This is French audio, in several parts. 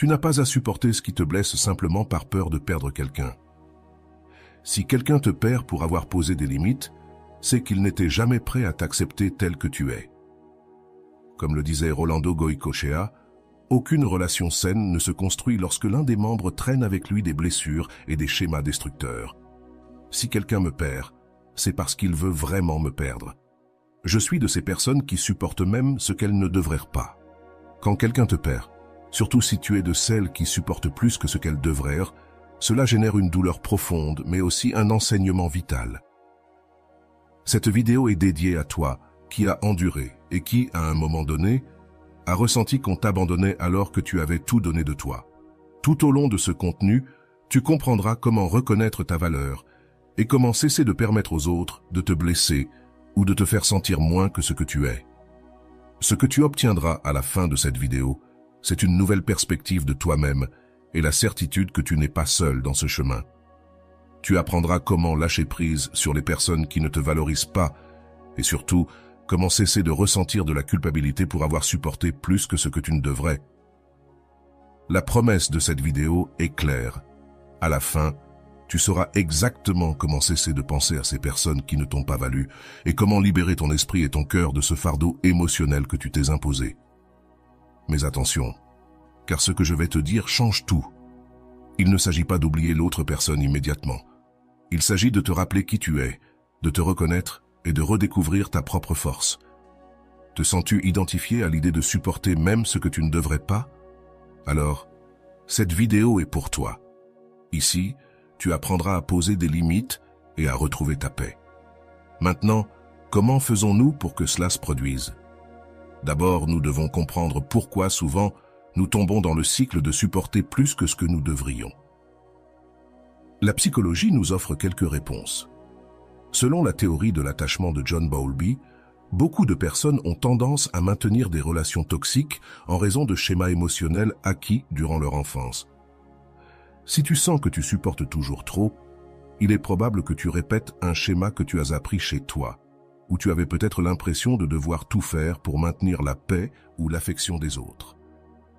Tu n'as pas à supporter ce qui te blesse simplement par peur de perdre quelqu'un. Si quelqu'un te perd pour avoir posé des limites, c'est qu'il n'était jamais prêt à t'accepter tel que tu es. Comme le disait Rolando Goicoechea, aucune relation saine ne se construit lorsque l'un des membres traîne avec lui des blessures et des schémas destructeurs. Si quelqu'un me perd, c'est parce qu'il veut vraiment me perdre. Je suis de ces personnes qui supportent même ce qu'elles ne devraient pas. Quand quelqu'un te perd, surtout si tu es de celles qui supportent plus que ce qu'elles devraient, cela génère une douleur profonde, mais aussi un enseignement vital. Cette vidéo est dédiée à toi, qui a enduré et qui, à un moment donné, a ressenti qu'on t'abandonnait alors que tu avais tout donné de toi. Tout au long de ce contenu, tu comprendras comment reconnaître ta valeur et comment cesser de permettre aux autres de te blesser ou de te faire sentir moins que ce que tu es. Ce que tu obtiendras à la fin de cette vidéo, c'est une nouvelle perspective de toi-même et la certitude que tu n'es pas seul dans ce chemin. Tu apprendras comment lâcher prise sur les personnes qui ne te valorisent pas et surtout, comment cesser de ressentir de la culpabilité pour avoir supporté plus que ce que tu ne devrais. La promesse de cette vidéo est claire. À la fin, tu sauras exactement comment cesser de penser à ces personnes qui ne t'ont pas valu et comment libérer ton esprit et ton cœur de ce fardeau émotionnel que tu t'es imposé. Mais attention, car ce que je vais te dire change tout. Il ne s'agit pas d'oublier l'autre personne immédiatement. Il s'agit de te rappeler qui tu es, de te reconnaître et de redécouvrir ta propre force. Te sens-tu identifié à l'idée de supporter même ce que tu ne devrais pas? Alors, cette vidéo est pour toi. Ici, tu apprendras à poser des limites et à retrouver ta paix. Maintenant, comment faisons-nous pour que cela se produise? D'abord, nous devons comprendre pourquoi souvent nous tombons dans le cycle de supporter plus que ce que nous devrions. La psychologie nous offre quelques réponses. Selon la théorie de l'attachement de John Bowlby, beaucoup de personnes ont tendance à maintenir des relations toxiques en raison de schémas émotionnels acquis durant leur enfance. Si tu sens que tu supportes toujours trop, il est probable que tu répètes un schéma que tu as appris chez toi, où tu avais peut-être l'impression de devoir tout faire pour maintenir la paix ou l'affection des autres.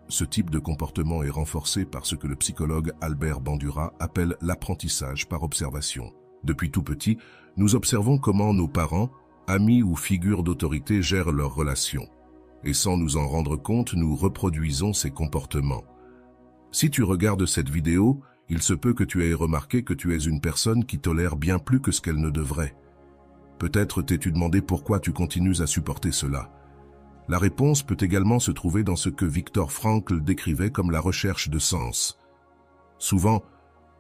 Ce type de comportement est renforcé par ce que le psychologue Albert Bandura appelle l'apprentissage par observation. Depuis tout petit, nous observons comment nos parents, amis ou figures d'autorité gèrent leurs relations. Et sans nous en rendre compte, nous reproduisons ces comportements. Si tu regardes cette vidéo, il se peut que tu aies remarqué que tu es une personne qui tolère bien plus que ce qu'elle ne devrait. Peut-être t'es-tu demandé pourquoi tu continues à supporter cela. La réponse peut également se trouver dans ce que Viktor Frankl décrivait comme la recherche de sens. Souvent,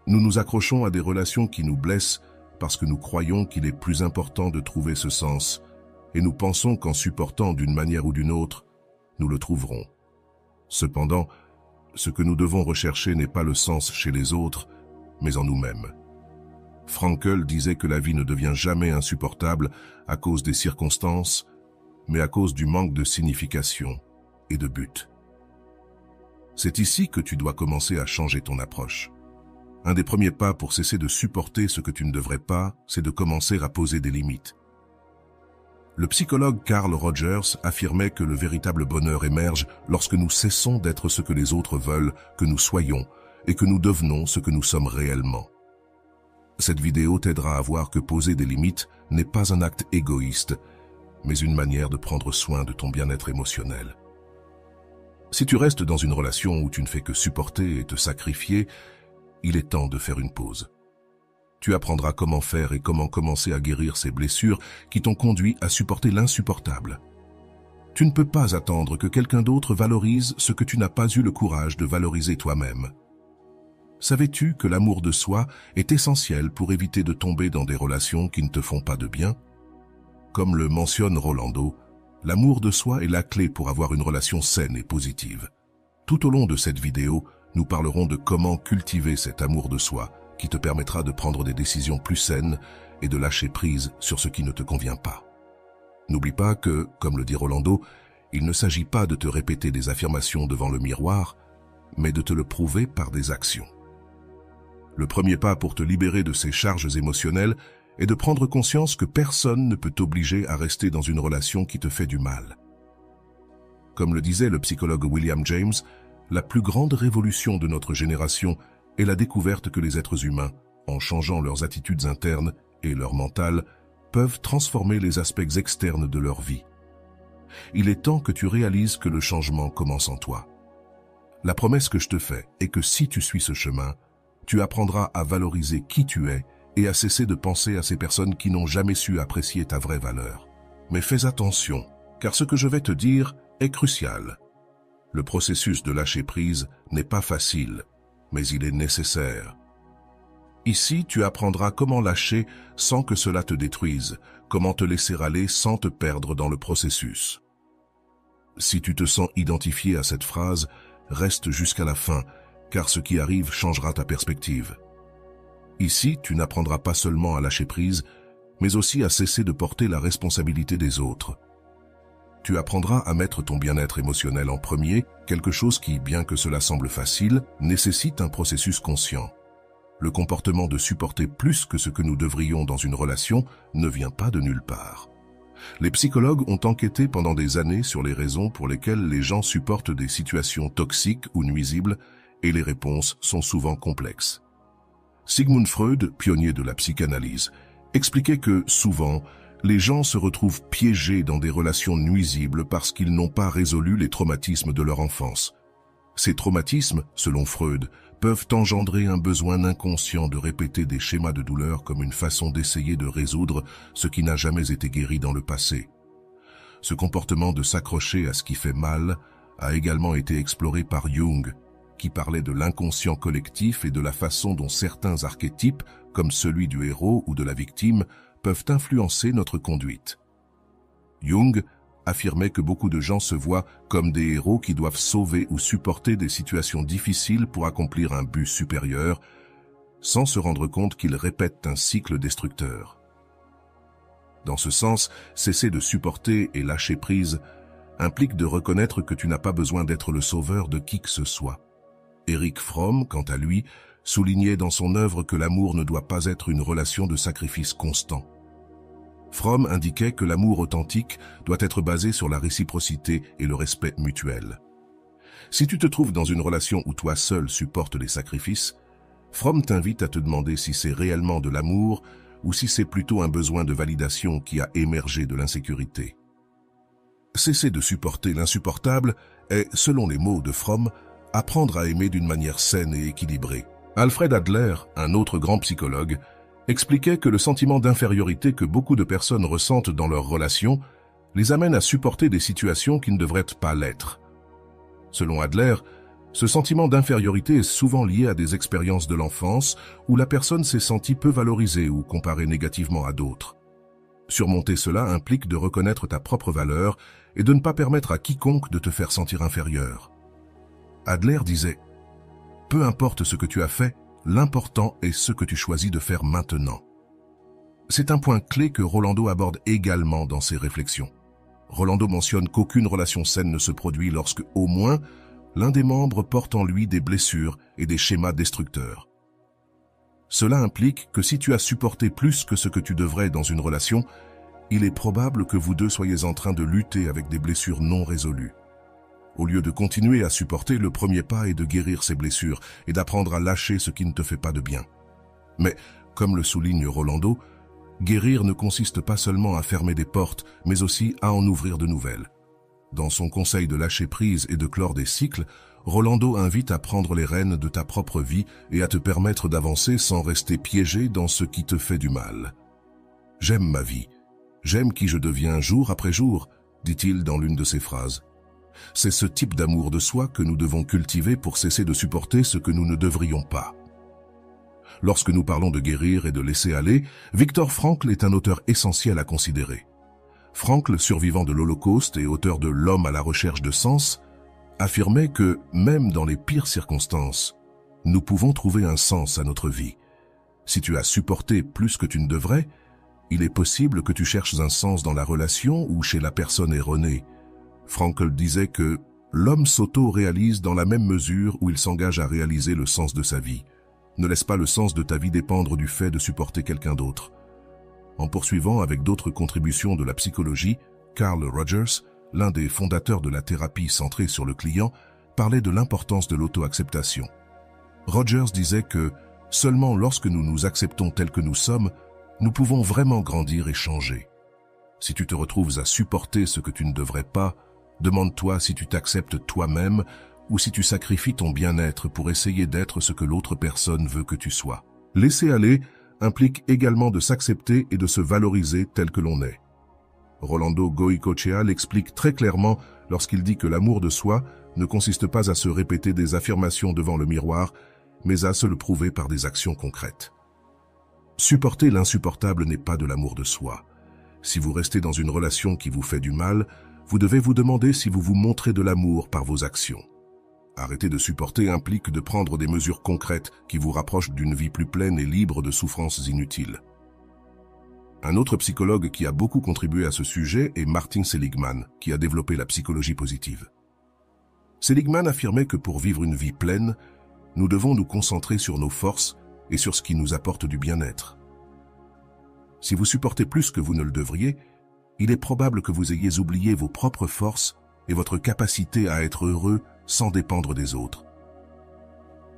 nous nous accrochons à des relations qui nous blessent parce que nous croyons qu'il est plus important de trouver ce sens, et nous pensons qu'en supportant d'une manière ou d'une autre, nous le trouverons. Cependant, ce que nous devons rechercher n'est pas le sens chez les autres, mais en nous-mêmes. Frankl disait que la vie ne devient jamais insupportable à cause des circonstances, mais à cause du manque de signification et de but. C'est ici que tu dois commencer à changer ton approche. Un des premiers pas pour cesser de supporter ce que tu ne devrais pas, c'est de commencer à poser des limites. Le psychologue Carl Rogers affirmait que le véritable bonheur émerge lorsque nous cessons d'être ce que les autres veulent que nous soyons et que nous devenons ce que nous sommes réellement. Cette vidéo t'aidera à voir que poser des limites n'est pas un acte égoïste, mais une manière de prendre soin de ton bien-être émotionnel. Si tu restes dans une relation où tu ne fais que supporter et te sacrifier, il est temps de faire une pause. Tu apprendras comment faire et comment commencer à guérir ces blessures qui t'ont conduit à supporter l'insupportable. Tu ne peux pas attendre que quelqu'un d'autre valorise ce que tu n'as pas eu le courage de valoriser toi-même. Savais-tu que l'amour de soi est essentiel pour éviter de tomber dans des relations qui ne te font pas de bien? Comme le mentionne Rolando, l'amour de soi est la clé pour avoir une relation saine et positive. Tout au long de cette vidéo, nous parlerons de comment cultiver cet amour de soi qui te permettra de prendre des décisions plus saines et de lâcher prise sur ce qui ne te convient pas. N'oublie pas que, comme le dit Rolando, il ne s'agit pas de te répéter des affirmations devant le miroir, mais de te le prouver par des actions. Le premier pas pour te libérer de ces charges émotionnelles est de prendre conscience que personne ne peut t'obliger à rester dans une relation qui te fait du mal. Comme le disait le psychologue William James, La plus grande révolution de notre génération est la découverte que les êtres humains, en changeant leurs attitudes internes et leur mental, peuvent transformer les aspects externes de leur vie. Il est temps que tu réalises que le changement commence en toi. La promesse que je te fais est que si tu suis ce chemin, tu apprendras à valoriser qui tu es et à cesser de penser à ces personnes qui n'ont jamais su apprécier ta vraie valeur. Mais fais attention, car ce que je vais te dire est crucial. Le processus de lâcher prise n'est pas facile, mais il est nécessaire. Ici, tu apprendras comment lâcher sans que cela te détruise, comment te laisser aller sans te perdre dans le processus. Si tu te sens identifié à cette phrase, reste jusqu'à la fin, car ce qui arrive changera ta perspective. Ici, tu n'apprendras pas seulement à lâcher prise, mais aussi à cesser de porter la responsabilité des autres. Tu apprendras à mettre ton bien-être émotionnel en premier, quelque chose qui, bien que cela semble facile, nécessite un processus conscient. Le comportement de supporter plus que ce que nous devrions dans une relation ne vient pas de nulle part. Les psychologues ont enquêté pendant des années sur les raisons pour lesquelles les gens supportent des situations toxiques ou nuisibles, et les réponses sont souvent complexes. Sigmund Freud, pionnier de la psychanalyse, expliquait que, souvent, les gens se retrouvent piégés dans des relations nuisibles parce qu'ils n'ont pas résolu les traumatismes de leur enfance. Ces traumatismes, selon Freud, peuvent engendrer un besoin inconscient de répéter des schémas de douleur comme une façon d'essayer de résoudre ce qui n'a jamais été guéri dans le passé. Ce comportement de s'accrocher à ce qui fait mal a également été exploré par Jung, qui parlait de l'inconscient collectif et de la façon dont certains archétypes, comme celui du héros ou de la victime, peuvent influencer notre conduite. Jung affirmait que beaucoup de gens se voient comme des héros qui doivent sauver ou supporter des situations difficiles pour accomplir un but supérieur, sans se rendre compte qu'ils répètent un cycle destructeur. Dans ce sens, cesser de supporter et lâcher prise implique de reconnaître que tu n'as pas besoin d'être le sauveur de qui que ce soit. Erich Fromm, quant à lui, soulignait dans son œuvre que l'amour ne doit pas être une relation de sacrifice constant. Fromm indiquait que l'amour authentique doit être basé sur la réciprocité et le respect mutuel. Si tu te trouves dans une relation où toi seul supportes les sacrifices, Fromm t'invite à te demander si c'est réellement de l'amour ou si c'est plutôt un besoin de validation qui a émergé de l'insécurité. Cesser de supporter l'insupportable est, selon les mots de Fromm, apprendre à aimer d'une manière saine et équilibrée. Alfred Adler, un autre grand psychologue, expliquait que le sentiment d'infériorité que beaucoup de personnes ressentent dans leurs relations les amène à supporter des situations qui ne devraient pas l'être. Selon Adler, ce sentiment d'infériorité est souvent lié à des expériences de l'enfance où la personne s'est sentie peu valorisée ou comparée négativement à d'autres. Surmonter cela implique de reconnaître ta propre valeur et de ne pas permettre à quiconque de te faire sentir inférieur. Adler disait « Peu importe ce que tu as fait, l'important est ce que tu choisis de faire maintenant. » C'est un point clé que Rolando aborde également dans ses réflexions. Rolando mentionne qu'aucune relation saine ne se produit lorsque, au moins, l'un des membres porte en lui des blessures et des schémas destructeurs. Cela implique que si tu as supporté plus que ce que tu devrais dans une relation, il est probable que vous deux soyez en train de lutter avec des blessures non résolues. Au lieu de continuer à supporter, le premier pas est de guérir ces blessures et d'apprendre à lâcher ce qui ne te fait pas de bien. Mais, comme le souligne Rolando, guérir ne consiste pas seulement à fermer des portes, mais aussi à en ouvrir de nouvelles. Dans son conseil de lâcher prise et de clore des cycles, Rolando invite à prendre les rênes de ta propre vie et à te permettre d'avancer sans rester piégé dans ce qui te fait du mal. « J'aime ma vie. J'aime qui je deviens jour après jour », dit-il dans l'une de ses phrases. C'est ce type d'amour de soi que nous devons cultiver pour cesser de supporter ce que nous ne devrions pas. Lorsque nous parlons de guérir et de laisser aller, Viktor Frankl est un auteur essentiel à considérer. Frankl, survivant de l'Holocauste et auteur de L'homme à la recherche de sens, affirmait que, même dans les pires circonstances, nous pouvons trouver un sens à notre vie. Si tu as supporté plus que tu ne devrais, il est possible que tu cherches un sens dans la relation ou chez la personne erronée. Frankl disait que l'homme s'auto-réalise dans la même mesure où il s'engage à réaliser le sens de sa vie. Ne laisse pas le sens de ta vie dépendre du fait de supporter quelqu'un d'autre. En poursuivant avec d'autres contributions de la psychologie, Carl Rogers, l'un des fondateurs de la thérapie centrée sur le client, parlait de l'importance de l'auto-acceptation. Rogers disait que seulement lorsque nous nous acceptons tels que nous sommes, nous pouvons vraiment grandir et changer. Si tu te retrouves à supporter ce que tu ne devrais pas, demande-toi si tu t'acceptes toi-même ou si tu sacrifies ton bien-être pour essayer d'être ce que l'autre personne veut que tu sois. Laisser aller implique également de s'accepter et de se valoriser tel que l'on est. Rolando Goycochea l'explique très clairement lorsqu'il dit que l'amour de soi ne consiste pas à se répéter des affirmations devant le miroir, mais à se le prouver par des actions concrètes. Supporter l'insupportable n'est pas de l'amour de soi. Si vous restez dans une relation qui vous fait du mal, vous devez vous demander si vous vous montrez de l'amour par vos actions. Arrêter de supporter implique de prendre des mesures concrètes qui vous rapprochent d'une vie plus pleine et libre de souffrances inutiles. Un autre psychologue qui a beaucoup contribué à ce sujet est Martin Seligman, qui a développé la psychologie positive. Seligman affirmait que pour vivre une vie pleine, nous devons nous concentrer sur nos forces et sur ce qui nous apporte du bien-être. Si vous supportez plus que vous ne le devriez, il est probable que vous ayez oublié vos propres forces et votre capacité à être heureux sans dépendre des autres.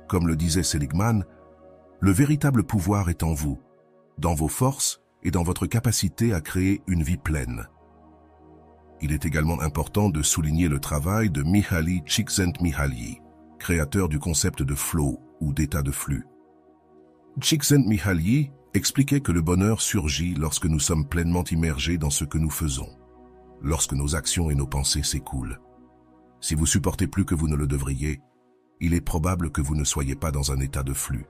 Comme le disait Seligman, le véritable pouvoir est en vous, dans vos forces et dans votre capacité à créer une vie pleine. Il est également important de souligner le travail de Mihaly Csikszentmihalyi, créateur du concept de flow ou d'état de flux. Csikszentmihalyi expliquait que le bonheur surgit lorsque nous sommes pleinement immergés dans ce que nous faisons, lorsque nos actions et nos pensées s'écoulent. Si vous supportez plus que vous ne le devriez, il est probable que vous ne soyez pas dans un état de flux,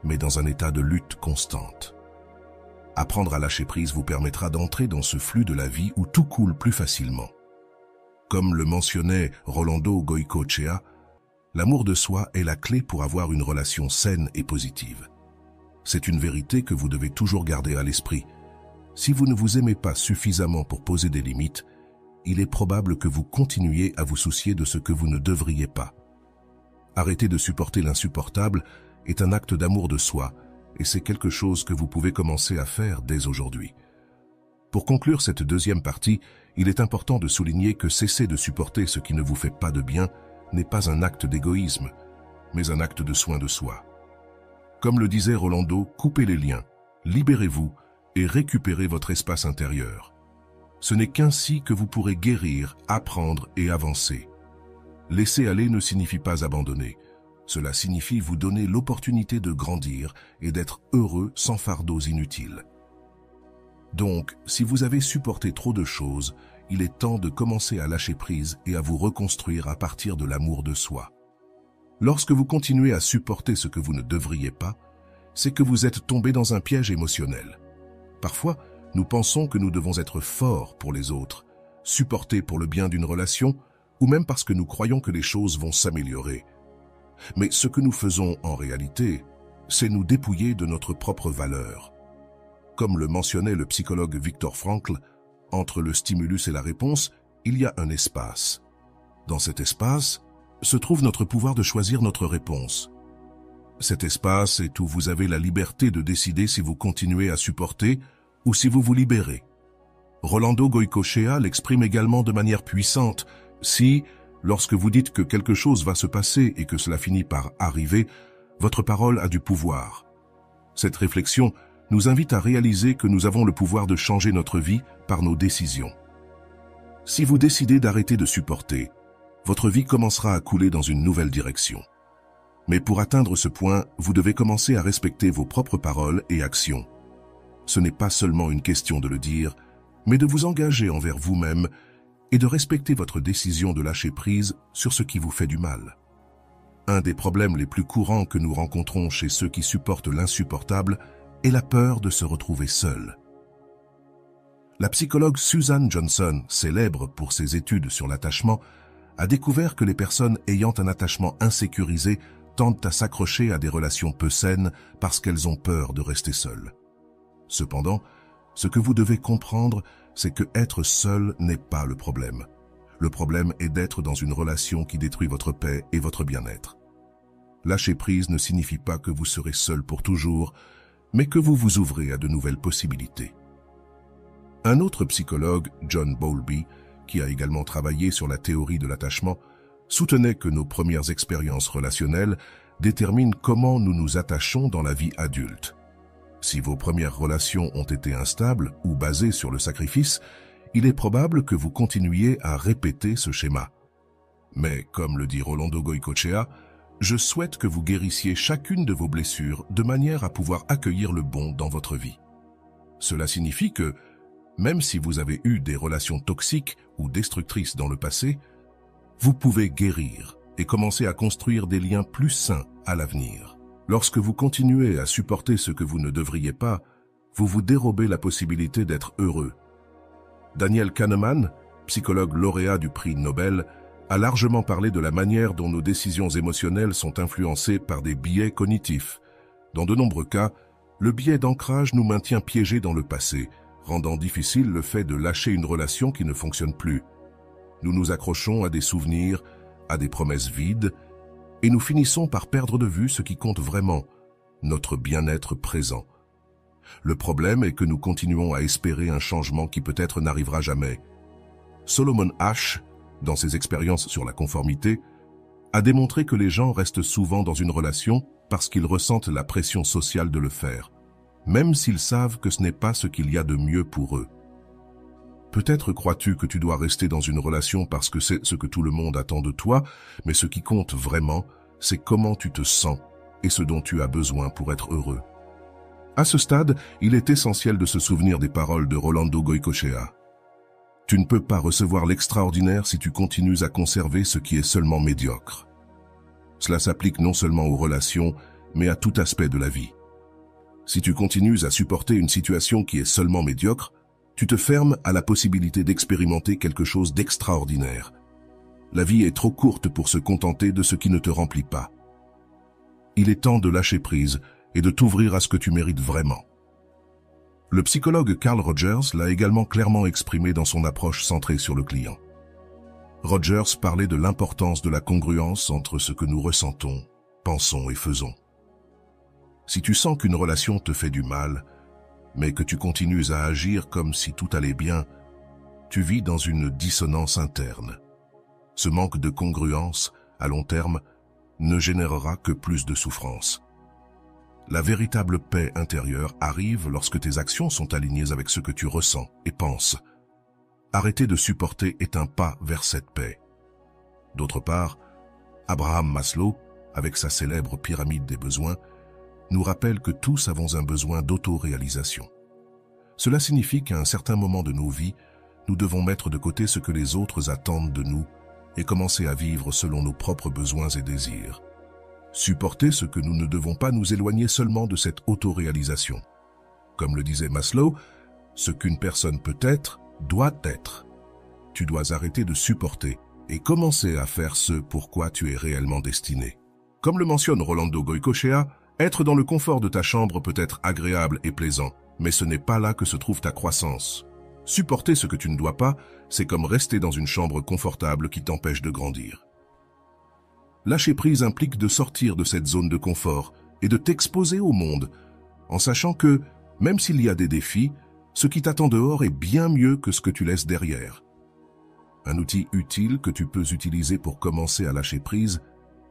mais dans un état de lutte constante. Apprendre à lâcher prise vous permettra d'entrer dans ce flux de la vie où tout coule plus facilement. Comme le mentionnait Rolando Goycochea, l'amour de soi est la clé pour avoir une relation saine et positive. C'est une vérité que vous devez toujours garder à l'esprit. Si vous ne vous aimez pas suffisamment pour poser des limites, il est probable que vous continuiez à vous soucier de ce que vous ne devriez pas. Arrêter de supporter l'insupportable est un acte d'amour de soi, et c'est quelque chose que vous pouvez commencer à faire dès aujourd'hui. Pour conclure cette deuxième partie, il est important de souligner que cesser de supporter ce qui ne vous fait pas de bien n'est pas un acte d'égoïsme, mais un acte de soin de soi. Comme le disait Rolando, coupez les liens, libérez-vous et récupérez votre espace intérieur. Ce n'est qu'ainsi que vous pourrez guérir, apprendre et avancer. Laisser aller ne signifie pas abandonner. Cela signifie vous donner l'opportunité de grandir et d'être heureux sans fardeaux inutiles. Donc, si vous avez supporté trop de choses, il est temps de commencer à lâcher prise et à vous reconstruire à partir de l'amour de soi. Lorsque vous continuez à supporter ce que vous ne devriez pas, c'est que vous êtes tombé dans un piège émotionnel. Parfois, nous pensons que nous devons être forts pour les autres, supporter pour le bien d'une relation, ou même parce que nous croyons que les choses vont s'améliorer. Mais ce que nous faisons en réalité, c'est nous dépouiller de notre propre valeur. Comme le mentionnait le psychologue Viktor Frankl, entre le stimulus et la réponse, il y a un espace. Dans cet espace se trouve notre pouvoir de choisir notre réponse. Cet espace est où vous avez la liberté de décider si vous continuez à supporter ou si vous vous libérez. Rolando Goycochea l'exprime également de manière puissante. Si, lorsque vous dites que quelque chose va se passer et que cela finit par arriver, votre parole a du pouvoir. Cette réflexion nous invite à réaliser que nous avons le pouvoir de changer notre vie par nos décisions. Si vous décidez d'arrêter de supporter, votre vie commencera à couler dans une nouvelle direction. Mais pour atteindre ce point, vous devez commencer à respecter vos propres paroles et actions. Ce n'est pas seulement une question de le dire, mais de vous engager envers vous-même et de respecter votre décision de lâcher prise sur ce qui vous fait du mal. Un des problèmes les plus courants que nous rencontrons chez ceux qui supportent l'insupportable est la peur de se retrouver seul. La psychologue Susan Johnson, célèbre pour ses études sur l'attachement, a découvert que les personnes ayant un attachement insécurisé tendent à s'accrocher à des relations peu saines parce qu'elles ont peur de rester seules. Cependant, ce que vous devez comprendre, c'est que être seul n'est pas le problème. Le problème est d'être dans une relation qui détruit votre paix et votre bien-être. Lâcher prise ne signifie pas que vous serez seul pour toujours, mais que vous vous ouvrez à de nouvelles possibilités. Un autre psychologue, John Bowlby, qui a également travaillé sur la théorie de l'attachement, soutenait que nos premières expériences relationnelles déterminent comment nous nous attachons dans la vie adulte. Si vos premières relations ont été instables ou basées sur le sacrifice, il est probable que vous continuiez à répéter ce schéma. Mais, comme le dit Rolando Goycochea, je souhaite que vous guérissiez chacune de vos blessures de manière à pouvoir accueillir le bon dans votre vie. Cela signifie que, même si vous avez eu des relations toxiques ou destructrices dans le passé, vous pouvez guérir et commencer à construire des liens plus sains à l'avenir. Lorsque vous continuez à supporter ce que vous ne devriez pas, vous vous dérobez la possibilité d'être heureux. Daniel Kahneman, psychologue lauréat du prix Nobel, a largement parlé de la manière dont nos décisions émotionnelles sont influencées par des biais cognitifs. Dans de nombreux cas, le biais d'ancrage nous maintient piégés dans le passé, rendant difficile le fait de lâcher une relation qui ne fonctionne plus. Nous nous accrochons à des souvenirs, à des promesses vides, et nous finissons par perdre de vue ce qui compte vraiment, notre bien-être présent. Le problème est que nous continuons à espérer un changement qui peut-être n'arrivera jamais. Solomon Asch, dans ses expériences sur la conformité, a démontré que les gens restent souvent dans une relation parce qu'ils ressentent la pression sociale de le faire, même s'ils savent que ce n'est pas ce qu'il y a de mieux pour eux. Peut-être crois-tu que tu dois rester dans une relation parce que c'est ce que tout le monde attend de toi, mais ce qui compte vraiment, c'est comment tu te sens et ce dont tu as besoin pour être heureux. À ce stade, il est essentiel de se souvenir des paroles de Rolando Goycochea. Tu ne peux pas recevoir l'extraordinaire si tu continues à conserver ce qui est seulement médiocre. Cela s'applique non seulement aux relations, mais à tout aspect de la vie. Si tu continues à supporter une situation qui est seulement médiocre, tu te fermes à la possibilité d'expérimenter quelque chose d'extraordinaire. La vie est trop courte pour se contenter de ce qui ne te remplit pas. Il est temps de lâcher prise et de t'ouvrir à ce que tu mérites vraiment. Le psychologue Carl Rogers l'a également clairement exprimé dans son approche centrée sur le client. Rogers parlait de l'importance de la congruence entre ce que nous ressentons, pensons et faisons. Si tu sens qu'une relation te fait du mal, mais que tu continues à agir comme si tout allait bien, tu vis dans une dissonance interne. Ce manque de congruence, à long terme, ne générera que plus de souffrance. La véritable paix intérieure arrive lorsque tes actions sont alignées avec ce que tu ressens et penses. Arrêter de supporter est un pas vers cette paix. D'autre part, Abraham Maslow, avec sa célèbre pyramide des besoins, nous rappelle que tous avons un besoin d'autoréalisation. Cela signifie qu'à un certain moment de nos vies, nous devons mettre de côté ce que les autres attendent de nous et commencer à vivre selon nos propres besoins et désirs. Supporter ce que nous ne devons pas nous éloigner seulement de cette autoréalisation. Comme le disait Maslow, ce qu'une personne peut être, doit être. Tu dois arrêter de supporter et commencer à faire ce pourquoi tu es réellement destiné. Comme le mentionne Rolando Goycochea, être dans le confort de ta chambre peut être agréable et plaisant, mais ce n'est pas là que se trouve ta croissance. Supporter ce que tu ne dois pas, c'est comme rester dans une chambre confortable qui t'empêche de grandir. Lâcher prise implique de sortir de cette zone de confort et de t'exposer au monde, en sachant que, même s'il y a des défis, ce qui t'attend dehors est bien mieux que ce que tu laisses derrière. Un outil utile que tu peux utiliser pour commencer à lâcher prise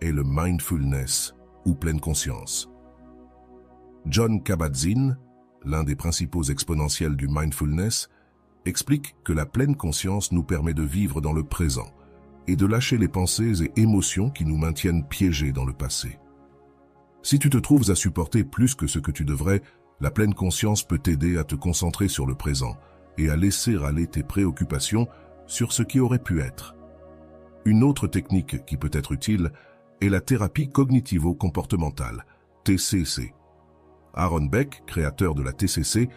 est le mindfulness, ou pleine conscience. Jon Kabat-Zinn, l'un des principaux exponentiels du mindfulness, explique que la pleine conscience nous permet de vivre dans le présent et de lâcher les pensées et émotions qui nous maintiennent piégés dans le passé. Si tu te trouves à supporter plus que ce que tu devrais, la pleine conscience peut t'aider à te concentrer sur le présent et à laisser aller tes préoccupations sur ce qui aurait pu être. Une autre technique qui peut être utile est la thérapie cognitivo-comportementale, TCC. Aaron Beck, créateur de la TCC,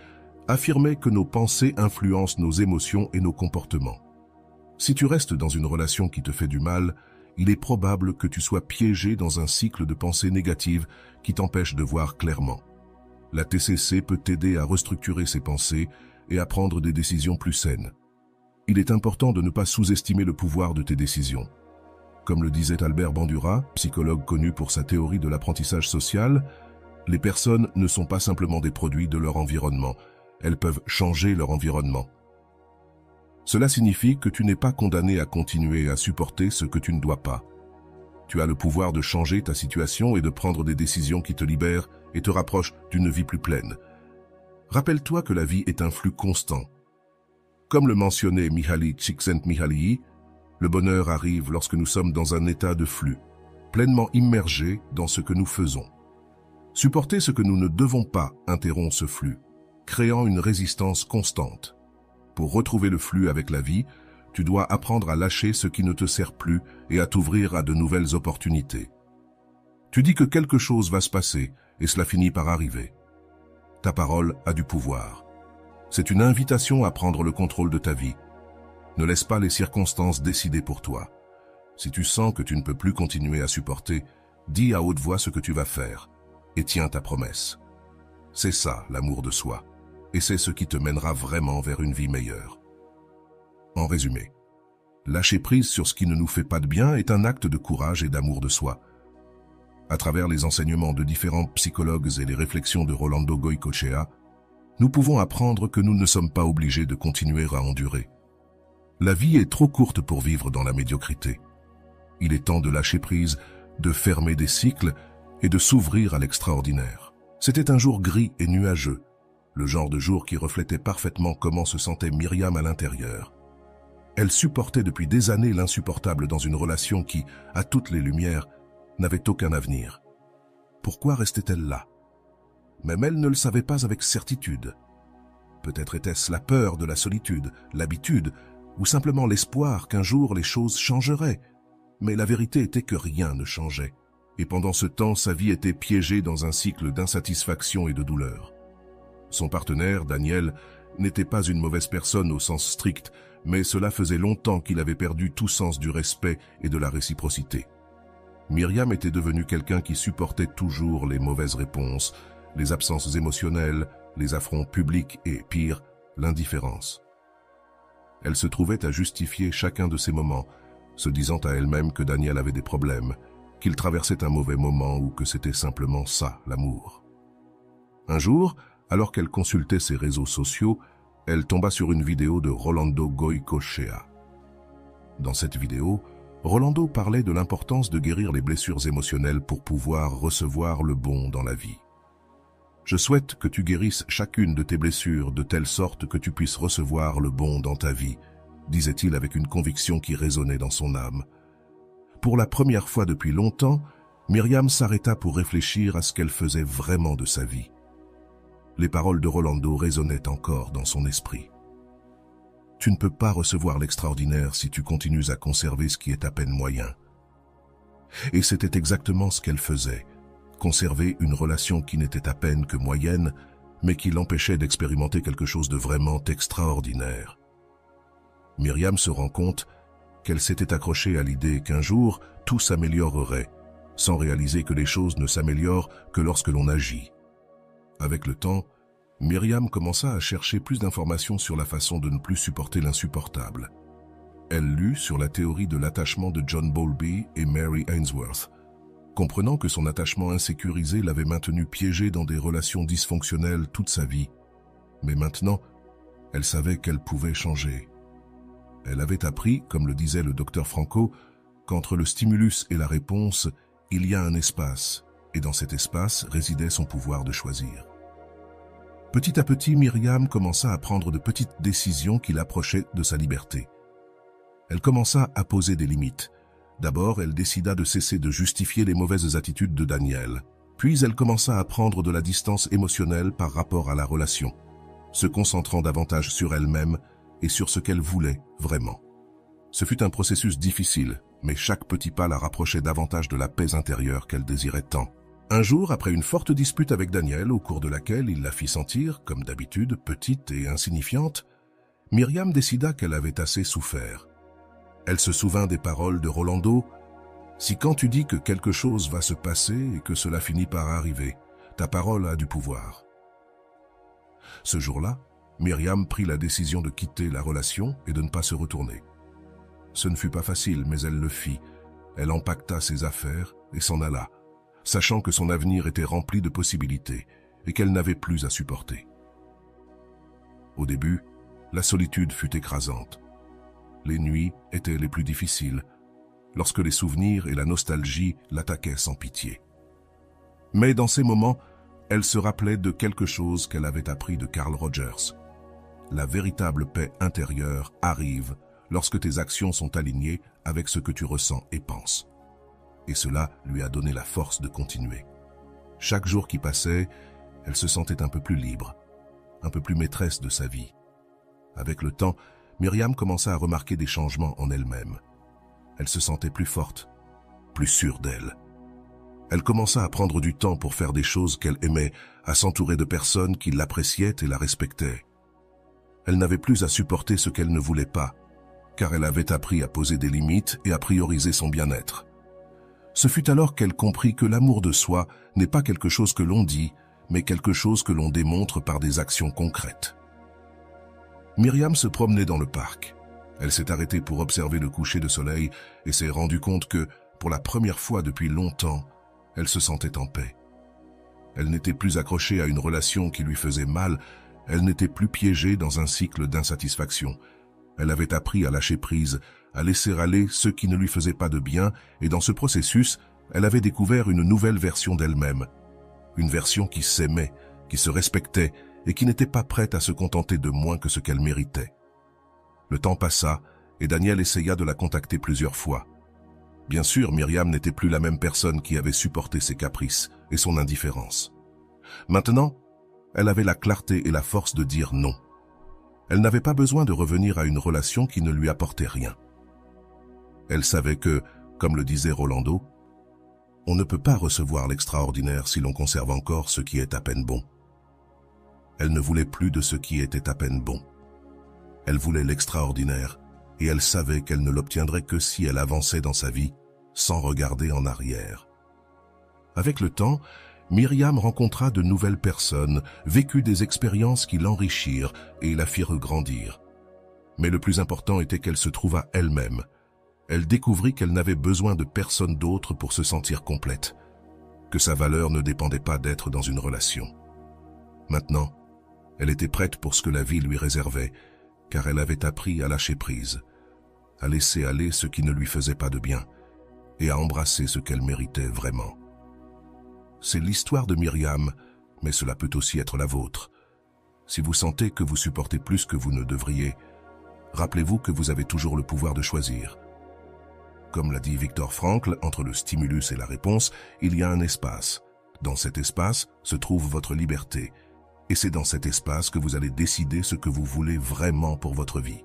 affirmait que nos pensées influencent nos émotions et nos comportements. Si tu restes dans une relation qui te fait du mal, il est probable que tu sois piégé dans un cycle de pensées négatives qui t'empêche de voir clairement. La TCC peut t'aider à restructurer ses pensées et à prendre des décisions plus saines. Il est important de ne pas sous-estimer le pouvoir de tes décisions. Comme le disait Albert Bandura, psychologue connu pour sa théorie de l'apprentissage social, les personnes ne sont pas simplement des produits de leur environnement, elles peuvent changer leur environnement. Cela signifie que tu n'es pas condamné à continuer à supporter ce que tu ne dois pas. Tu as le pouvoir de changer ta situation et de prendre des décisions qui te libèrent et te rapprochent d'une vie plus pleine. Rappelle-toi que la vie est un flux constant. Comme le mentionnait Mihaly Csikszentmihalyi, le bonheur arrive lorsque nous sommes dans un état de flux, pleinement immergés dans ce que nous faisons. Supporter ce que nous ne devons pas interrompt ce flux, créant une résistance constante. Pour retrouver le flux avec la vie, tu dois apprendre à lâcher ce qui ne te sert plus et à t'ouvrir à de nouvelles opportunités. Tu dis que quelque chose va se passer et cela finit par arriver. Ta parole a du pouvoir. C'est une invitation à prendre le contrôle de ta vie. Ne laisse pas les circonstances décider pour toi. Si tu sens que tu ne peux plus continuer à supporter, dis à haute voix ce que tu vas faire et tiens ta promesse. C'est ça, l'amour de soi, et c'est ce qui te mènera vraiment vers une vie meilleure. En résumé, lâcher prise sur ce qui ne nous fait pas de bien est un acte de courage et d'amour de soi. À travers les enseignements de différents psychologues et les réflexions de Rolando Goycochea, nous pouvons apprendre que nous ne sommes pas obligés de continuer à endurer. La vie est trop courte pour vivre dans la médiocrité. Il est temps de lâcher prise, de fermer des cycles et de s'ouvrir à l'extraordinaire. C'était un jour gris et nuageux, le genre de jour qui reflétait parfaitement comment se sentait Myriam à l'intérieur. Elle supportait depuis des années l'insupportable dans une relation qui, à toutes les lumières, n'avait aucun avenir. Pourquoi restait-elle là? Même elle ne le savait pas avec certitude. Peut-être était-ce la peur de la solitude, l'habitude, ou simplement l'espoir qu'un jour les choses changeraient. Mais la vérité était que rien ne changeait. Et pendant ce temps, sa vie était piégée dans un cycle d'insatisfaction et de douleur. Son partenaire, Daniel, n'était pas une mauvaise personne au sens strict, mais cela faisait longtemps qu'il avait perdu tout sens du respect et de la réciprocité. Myriam était devenue quelqu'un qui supportait toujours les mauvaises réponses, les absences émotionnelles, les affronts publics et, pire, l'indifférence. Elle se trouvait à justifier chacun de ces moments, se disant à elle-même que Daniel avait des problèmes, qu'il traversait un mauvais moment ou que c'était simplement ça, l'amour. Un jour, alors qu'elle consultait ses réseaux sociaux, elle tomba sur une vidéo de Rolando Goycochea. Dans cette vidéo, Rolando parlait de l'importance de guérir les blessures émotionnelles pour pouvoir recevoir le bon dans la vie. « Je souhaite que tu guérisses chacune de tes blessures de telle sorte que tu puisses recevoir le bon dans ta vie », disait-il avec une conviction qui résonnait dans son âme. Pour la première fois depuis longtemps, Myriam s'arrêta pour réfléchir à ce qu'elle faisait vraiment de sa vie. Les paroles de Rolando résonnaient encore dans son esprit. Tu ne peux pas recevoir l'extraordinaire si tu continues à conserver ce qui est à peine moyen. Et c'était exactement ce qu'elle faisait, conserver une relation qui n'était à peine que moyenne, mais qui l'empêchait d'expérimenter quelque chose de vraiment extraordinaire. Myriam se rend compte qu'elle s'était accrochée à l'idée qu'un jour, tout s'améliorerait, sans réaliser que les choses ne s'améliorent que lorsque l'on agit. Avec le temps, Myriam commença à chercher plus d'informations sur la façon de ne plus supporter l'insupportable. Elle lut sur la théorie de l'attachement de John Bowlby et Mary Ainsworth, comprenant que son attachement insécurisé l'avait maintenue piégée dans des relations dysfonctionnelles toute sa vie. Mais maintenant, elle savait qu'elle pouvait changer. Elle avait appris, comme le disait le docteur Franco, qu'entre le stimulus et la réponse, il y a un espace, et dans cet espace résidait son pouvoir de choisir. Petit à petit, Myriam commença à prendre de petites décisions qui l'approchaient de sa liberté. Elle commença à poser des limites. D'abord, elle décida de cesser de justifier les mauvaises attitudes de Daniel. Puis, elle commença à prendre de la distance émotionnelle par rapport à la relation, se concentrant davantage sur elle-même et sur ce qu'elle voulait vraiment. Ce fut un processus difficile, mais chaque petit pas la rapprochait davantage de la paix intérieure qu'elle désirait tant. Un jour, après une forte dispute avec Daniel, au cours de laquelle il la fit sentir, comme d'habitude, petite et insignifiante, Myriam décida qu'elle avait assez souffert. Elle se souvint des paroles de Rolando « Si quand tu dis que quelque chose va se passer et que cela finit par arriver, ta parole a du pouvoir. » Ce jour-là, Myriam prit la décision de quitter la relation et de ne pas se retourner. Ce ne fut pas facile, mais elle le fit. Elle empaqueta ses affaires et s'en alla, sachant que son avenir était rempli de possibilités et qu'elle n'avait plus à supporter. Au début, la solitude fut écrasante. Les nuits étaient les plus difficiles. lorsque les souvenirs et la nostalgie l'attaquaient sans pitié. Mais dans ces moments, elle se rappelait de quelque chose qu'elle avait appris de Carl Rogers. La véritable paix intérieure arrive lorsque tes actions sont alignées avec ce que tu ressens et penses. Et cela lui a donné la force de continuer. Chaque jour qui passait, elle se sentait un peu plus libre, un peu plus maîtresse de sa vie. Avec le temps, Myriam commença à remarquer des changements en elle-même. Elle se sentait plus forte, plus sûre d'elle. Elle commença à prendre du temps pour faire des choses qu'elle aimait, à s'entourer de personnes qui l'appréciaient et la respectaient. Elle n'avait plus à supporter ce qu'elle ne voulait pas, car elle avait appris à poser des limites et à prioriser son bien-être. Ce fut alors qu'elle comprit que l'amour de soi n'est pas quelque chose que l'on dit, mais quelque chose que l'on démontre par des actions concrètes. Myriam se promenait dans le parc. Elle s'est arrêtée pour observer le coucher de soleil et s'est rendue compte que, pour la première fois depuis longtemps, elle se sentait en paix. Elle n'était plus accrochée à une relation qui lui faisait mal, elle n'était plus piégée dans un cycle d'insatisfaction. Elle avait appris à lâcher prise, à laisser aller ce qui ne lui faisait pas de bien, et dans ce processus, elle avait découvert une nouvelle version d'elle-même. Une version qui s'aimait, qui se respectait, et qui n'était pas prête à se contenter de moins que ce qu'elle méritait. Le temps passa, et Daniel essaya de la contacter plusieurs fois. Bien sûr, Myriam n'était plus la même personne qui avait supporté ses caprices et son indifférence. Maintenant, elle avait la clarté et la force de dire non. Elle n'avait pas besoin de revenir à une relation qui ne lui apportait rien. Elle savait que, comme le disait Rolando, on ne peut pas recevoir l'extraordinaire si l'on conserve encore ce qui est à peine bon. Elle ne voulait plus de ce qui était à peine bon. Elle voulait l'extraordinaire, et elle savait qu'elle ne l'obtiendrait que si elle avançait dans sa vie, sans regarder en arrière. Avec le temps, Myriam rencontra de nouvelles personnes, vécut des expériences qui l'enrichirent et la firent grandir. Mais le plus important était qu'elle se trouva elle-même. Elle découvrit qu'elle n'avait besoin de personne d'autre pour se sentir complète, que sa valeur ne dépendait pas d'être dans une relation. Maintenant, elle était prête pour ce que la vie lui réservait, car elle avait appris à lâcher prise, à laisser aller ce qui ne lui faisait pas de bien, et à embrasser ce qu'elle méritait vraiment. C'est l'histoire de Myriam, mais cela peut aussi être la vôtre. Si vous sentez que vous supportez plus que vous ne devriez, rappelez-vous que vous avez toujours le pouvoir de choisir. Comme l'a dit Viktor Frankl, entre le stimulus et la réponse, il y a un espace. Dans cet espace se trouve votre liberté, et c'est dans cet espace que vous allez décider ce que vous voulez vraiment pour votre vie.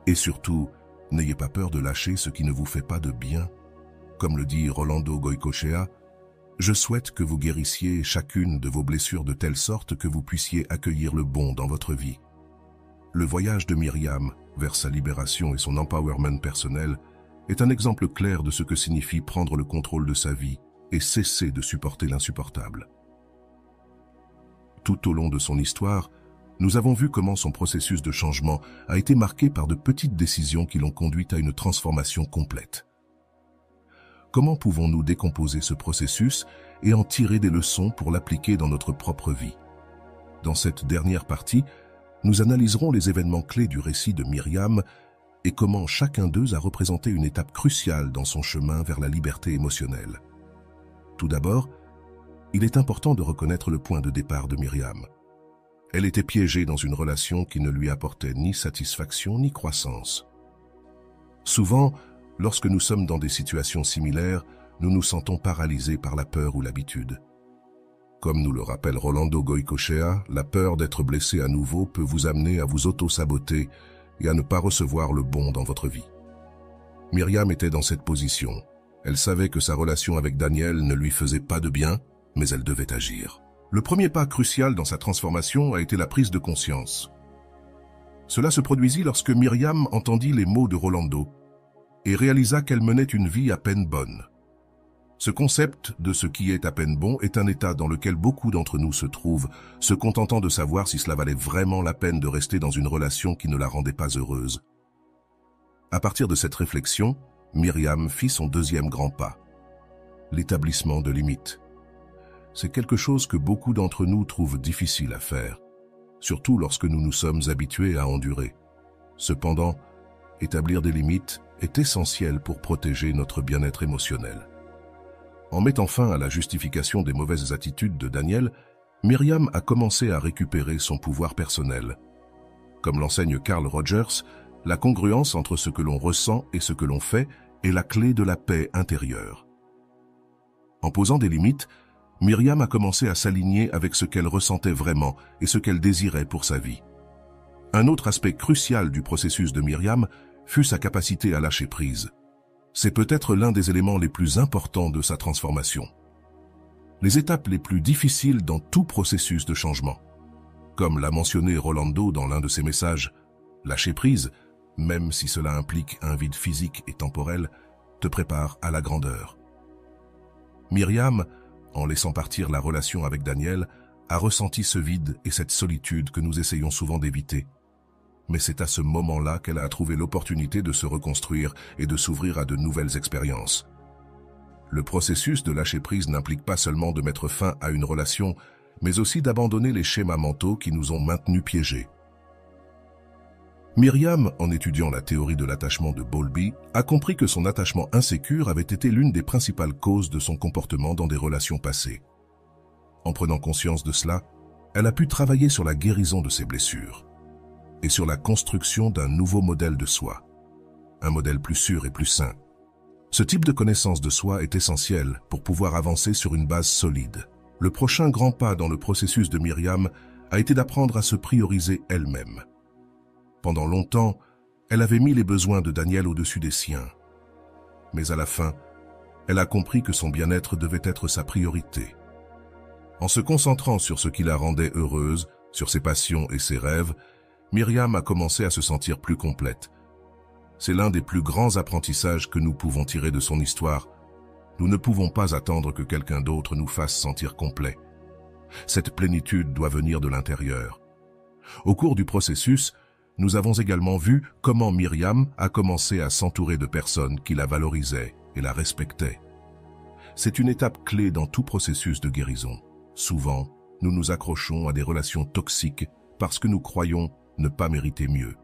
Et surtout, n'ayez pas peur de lâcher ce qui ne vous fait pas de bien. Comme le dit Rolando Goycochea, je souhaite que vous guérissiez chacune de vos blessures de telle sorte que vous puissiez accueillir le bon dans votre vie. Le voyage de Myriam vers sa libération et son empowerment personnel est un exemple clair de ce que signifie prendre le contrôle de sa vie et cesser de supporter l'insupportable. Tout au long de son histoire, nous avons vu comment son processus de changement a été marqué par de petites décisions qui l'ont conduite à une transformation complète. Comment pouvons-nous décomposer ce processus et en tirer des leçons pour l'appliquer dans notre propre vie? Dans cette dernière partie, nous analyserons les événements clés du récit de Myriam et comment chacun d'eux a représenté une étape cruciale dans son chemin vers la liberté émotionnelle. Tout d'abord, il est important de reconnaître le point de départ de Myriam. Elle était piégée dans une relation qui ne lui apportait ni satisfaction ni croissance. Souvent, lorsque nous sommes dans des situations similaires, nous nous sentons paralysés par la peur ou l'habitude. Comme nous le rappelle Rolando Goycochea, la peur d'être blessé à nouveau peut vous amener à vous auto-saboter et à ne pas recevoir le bon dans votre vie. Myriam était dans cette position. Elle savait que sa relation avec Daniel ne lui faisait pas de bien, mais elle devait agir. Le premier pas crucial dans sa transformation a été la prise de conscience. Cela se produisit lorsque Myriam entendit les mots de Rolando et réalisa qu'elle menait une vie à peine bonne. Ce concept de ce qui est à peine bon est un état dans lequel beaucoup d'entre nous se trouvent, se contentant de savoir si cela valait vraiment la peine de rester dans une relation qui ne la rendait pas heureuse. À partir de cette réflexion, Myriam fit son deuxième grand pas, l'établissement de limites. C'est quelque chose que beaucoup d'entre nous trouvent difficile à faire, surtout lorsque nous nous sommes habitués à endurer. Cependant, établir des limites est essentiel pour protéger notre bien-être émotionnel. En mettant fin à la justification des mauvaises attitudes de Daniel, Myriam a commencé à récupérer son pouvoir personnel. Comme l'enseigne Carl Rogers, la congruence entre ce que l'on ressent et ce que l'on fait est la clé de la paix intérieure. En posant des limites, Myriam a commencé à s'aligner avec ce qu'elle ressentait vraiment et ce qu'elle désirait pour sa vie. Un autre aspect crucial du processus de Myriam fut sa capacité à lâcher prise. C'est peut-être l'un des éléments les plus importants de sa transformation. Les étapes les plus difficiles dans tout processus de changement. Comme l'a mentionné Rolando dans l'un de ses messages, lâcher prise, même si cela implique un vide physique et temporel, te prépare à la grandeur. Myriam, en laissant partir la relation avec Daniel, a ressenti ce vide et cette solitude que nous essayons souvent d'éviter. Mais c'est à ce moment-là qu'elle a trouvé l'opportunité de se reconstruire et de s'ouvrir à de nouvelles expériences. Le processus de lâcher prise n'implique pas seulement de mettre fin à une relation, mais aussi d'abandonner les schémas mentaux qui nous ont maintenus piégés. Myriam, en étudiant la théorie de l'attachement de Bowlby, a compris que son attachement insécure avait été l'une des principales causes de son comportement dans des relations passées. En prenant conscience de cela, elle a pu travailler sur la guérison de ses blessures et sur la construction d'un nouveau modèle de soi, un modèle plus sûr et plus sain. Ce type de connaissance de soi est essentiel pour pouvoir avancer sur une base solide. Le prochain grand pas dans le processus de Myriam a été d'apprendre à se prioriser elle-même. Pendant longtemps, elle avait mis les besoins de Daniel au-dessus des siens. Mais à la fin, elle a compris que son bien-être devait être sa priorité. En se concentrant sur ce qui la rendait heureuse, sur ses passions et ses rêves, Myriam a commencé à se sentir plus complète. C'est l'un des plus grands apprentissages que nous pouvons tirer de son histoire. Nous ne pouvons pas attendre que quelqu'un d'autre nous fasse sentir complets. Cette plénitude doit venir de l'intérieur. Au cours du processus, nous avons également vu comment Myriam a commencé à s'entourer de personnes qui la valorisaient et la respectaient. C'est une étape clé dans tout processus de guérison. Souvent, nous nous accrochons à des relations toxiques parce que nous croyons ne pas mériter mieux.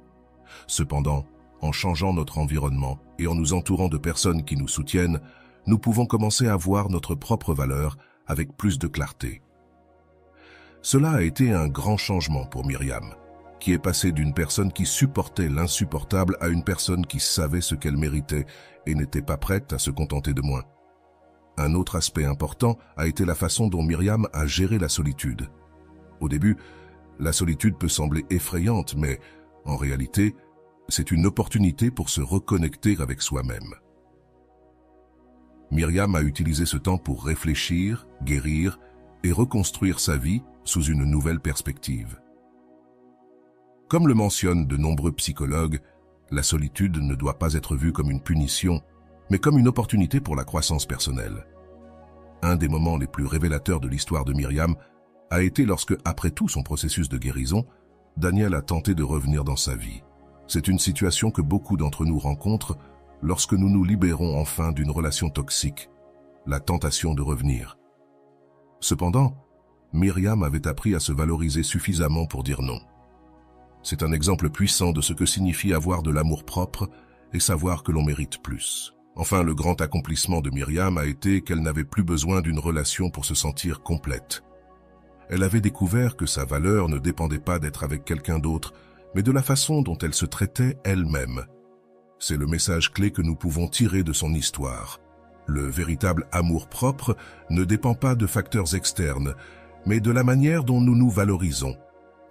Cependant, en changeant notre environnement et en nous entourant de personnes qui nous soutiennent, nous pouvons commencer à voir notre propre valeur avec plus de clarté. Cela a été un grand changement pour Myriam, qui est passée d'une personne qui supportait l'insupportable à une personne qui savait ce qu'elle méritait et n'était pas prête à se contenter de moins. Un autre aspect important a été la façon dont Myriam a géré la solitude. Au début, la solitude peut sembler effrayante, mais en réalité, c'est une opportunité pour se reconnecter avec soi-même. Myriam a utilisé ce temps pour réfléchir, guérir et reconstruire sa vie sous une nouvelle perspective. Comme le mentionnent de nombreux psychologues, la solitude ne doit pas être vue comme une punition, mais comme une opportunité pour la croissance personnelle. Un des moments les plus révélateurs de l'histoire de Myriam a été lorsque, après tout son processus de guérison, Daniel a tenté de revenir dans sa vie. C'est une situation que beaucoup d'entre nous rencontrent lorsque nous nous libérons enfin d'une relation toxique, la tentation de revenir. Cependant, Myriam avait appris à se valoriser suffisamment pour dire non. C'est un exemple puissant de ce que signifie avoir de l'amour-propre et savoir que l'on mérite plus. Enfin, le grand accomplissement de Myriam a été qu'elle n'avait plus besoin d'une relation pour se sentir complète. Elle avait découvert que sa valeur ne dépendait pas d'être avec quelqu'un d'autre, mais de la façon dont elle se traitait elle-même. C'est le message clé que nous pouvons tirer de son histoire. Le véritable amour-propre ne dépend pas de facteurs externes, mais de la manière dont nous nous valorisons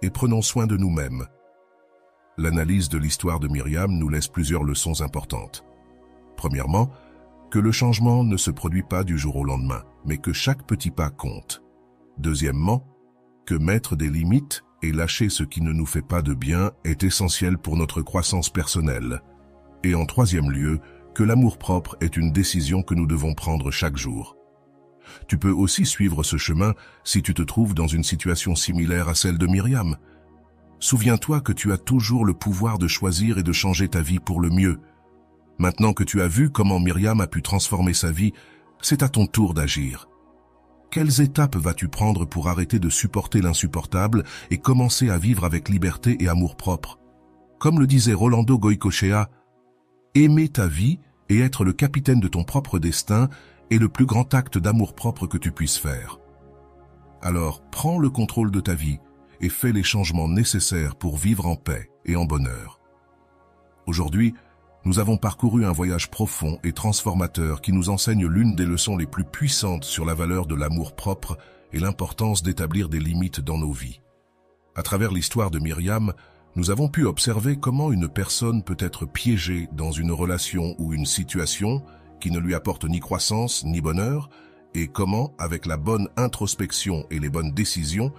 et prenons soin de nous-mêmes. L'analyse de l'histoire de Myriam nous laisse plusieurs leçons importantes. Premièrement, que le changement ne se produit pas du jour au lendemain, mais que chaque petit pas compte. Deuxièmement, que mettre des limites et lâcher ce qui ne nous fait pas de bien est essentiel pour notre croissance personnelle. Et en troisième lieu, que l'amour-propre est une décision que nous devons prendre chaque jour. Tu peux aussi suivre ce chemin si tu te trouves dans une situation similaire à celle de Myriam. Souviens-toi que tu as toujours le pouvoir de choisir et de changer ta vie pour le mieux. Maintenant que tu as vu comment Myriam a pu transformer sa vie, c'est à ton tour d'agir. Quelles étapes vas-tu prendre pour arrêter de supporter l'insupportable et commencer à vivre avec liberté et amour-propre? Comme le disait Rolando Goycochea, Aimer ta vie et être le capitaine de ton propre destin est le plus grand acte d'amour-propre que tu puisses faire. Alors, prends le contrôle de ta vie et fais les changements nécessaires pour vivre en paix et en bonheur. Aujourd'hui, nous avons parcouru un voyage profond et transformateur qui nous enseigne l'une des leçons les plus puissantes sur la valeur de l'amour-propre et l'importance d'établir des limites dans nos vies. À travers l'histoire de Myriam, nous avons pu observer comment une personne peut être piégée dans une relation ou une situation qui ne lui apporte ni croissance ni bonheur, et comment, avec la bonne introspection et les bonnes décisions,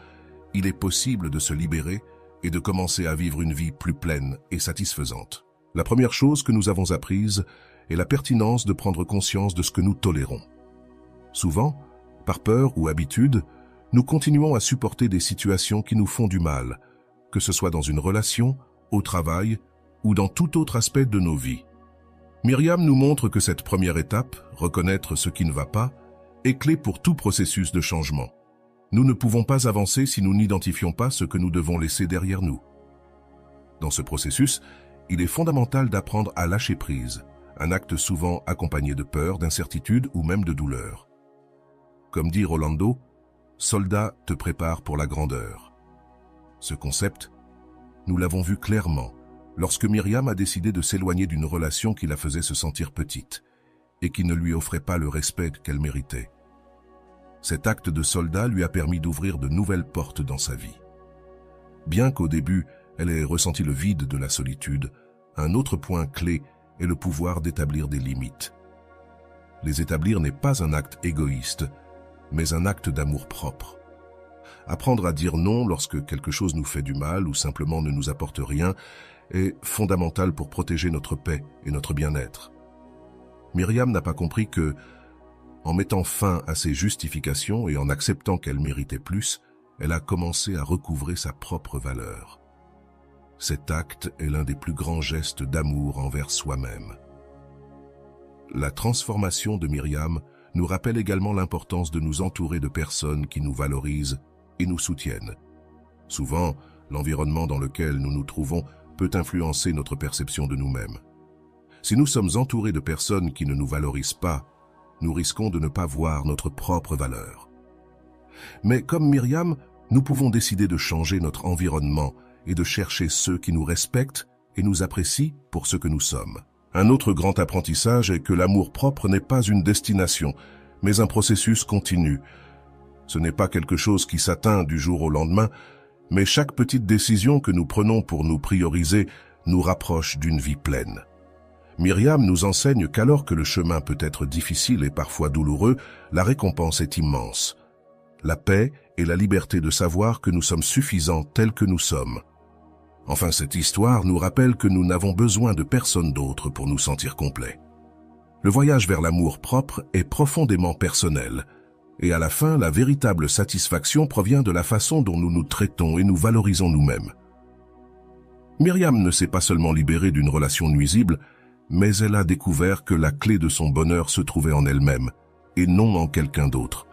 il est possible de se libérer et de commencer à vivre une vie plus pleine et satisfaisante. La première chose que nous avons apprise est la pertinence de prendre conscience de ce que nous tolérons. Souvent, par peur ou habitude, nous continuons à supporter des situations qui nous font du mal, que ce soit dans une relation, au travail ou dans tout autre aspect de nos vies. Myriam nous montre que cette première étape, reconnaître ce qui ne va pas, est clé pour tout processus de changement. Nous ne pouvons pas avancer si nous n'identifions pas ce que nous devons laisser derrière nous. Dans ce processus, il est fondamental d'apprendre à lâcher prise, un acte souvent accompagné de peur, d'incertitude ou même de douleur. Comme dit Rolando, « Soldat te prépare pour la grandeur ». Ce concept, nous l'avons vu clairement lorsque Myriam a décidé de s'éloigner d'une relation qui la faisait se sentir petite et qui ne lui offrait pas le respect qu'elle méritait. Cet acte de soldat lui a permis d'ouvrir de nouvelles portes dans sa vie. Bien qu'au début, elle ait ressenti le vide de la solitude, un autre point clé est le pouvoir d'établir des limites. Les établir n'est pas un acte égoïste, mais un acte d'amour-propre. Apprendre à dire non lorsque quelque chose nous fait du mal ou simplement ne nous apporte rien est fondamental pour protéger notre paix et notre bien-être. Myriam n'a pas compris que, en mettant fin à ses justifications et en acceptant qu'elle méritait plus, elle a commencé à recouvrer sa propre valeur. Cet acte est l'un des plus grands gestes d'amour envers soi-même. La transformation de Myriam nous rappelle également l'importance de nous entourer de personnes qui nous valorisent et nous soutiennent. Souvent, l'environnement dans lequel nous nous trouvons peut influencer notre perception de nous-mêmes. Si nous sommes entourés de personnes qui ne nous valorisent pas, nous risquons de ne pas voir notre propre valeur. Mais comme Myriam, nous pouvons décider de changer notre environnement et de chercher ceux qui nous respectent et nous apprécient pour ce que nous sommes. Un autre grand apprentissage est que l'amour-propre n'est pas une destination, mais un processus continu. Ce n'est pas quelque chose qui s'atteint du jour au lendemain, mais chaque petite décision que nous prenons pour nous prioriser nous rapproche d'une vie pleine. Myriam nous enseigne qu'alors que le chemin peut être difficile et parfois douloureux, la récompense est immense. La paix et la liberté de savoir que nous sommes suffisants tels que nous sommes. Enfin, cette histoire nous rappelle que nous n'avons besoin de personne d'autre pour nous sentir complets. Le voyage vers l'amour propre est profondément personnel, et à la fin, la véritable satisfaction provient de la façon dont nous nous traitons et nous valorisons nous-mêmes. Myriam ne s'est pas seulement libérée d'une relation nuisible, mais elle a découvert que la clé de son bonheur se trouvait en elle-même, et non en quelqu'un d'autre.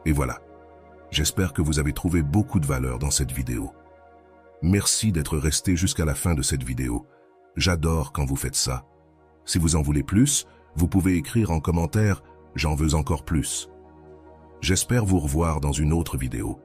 Et voilà, j'espère que vous avez trouvé beaucoup de valeur dans cette vidéo. Merci d'être resté jusqu'à la fin de cette vidéo. J'adore quand vous faites ça. Si vous en voulez plus, vous pouvez écrire en commentaire « J'en veux encore plus ». J'espère vous revoir dans une autre vidéo.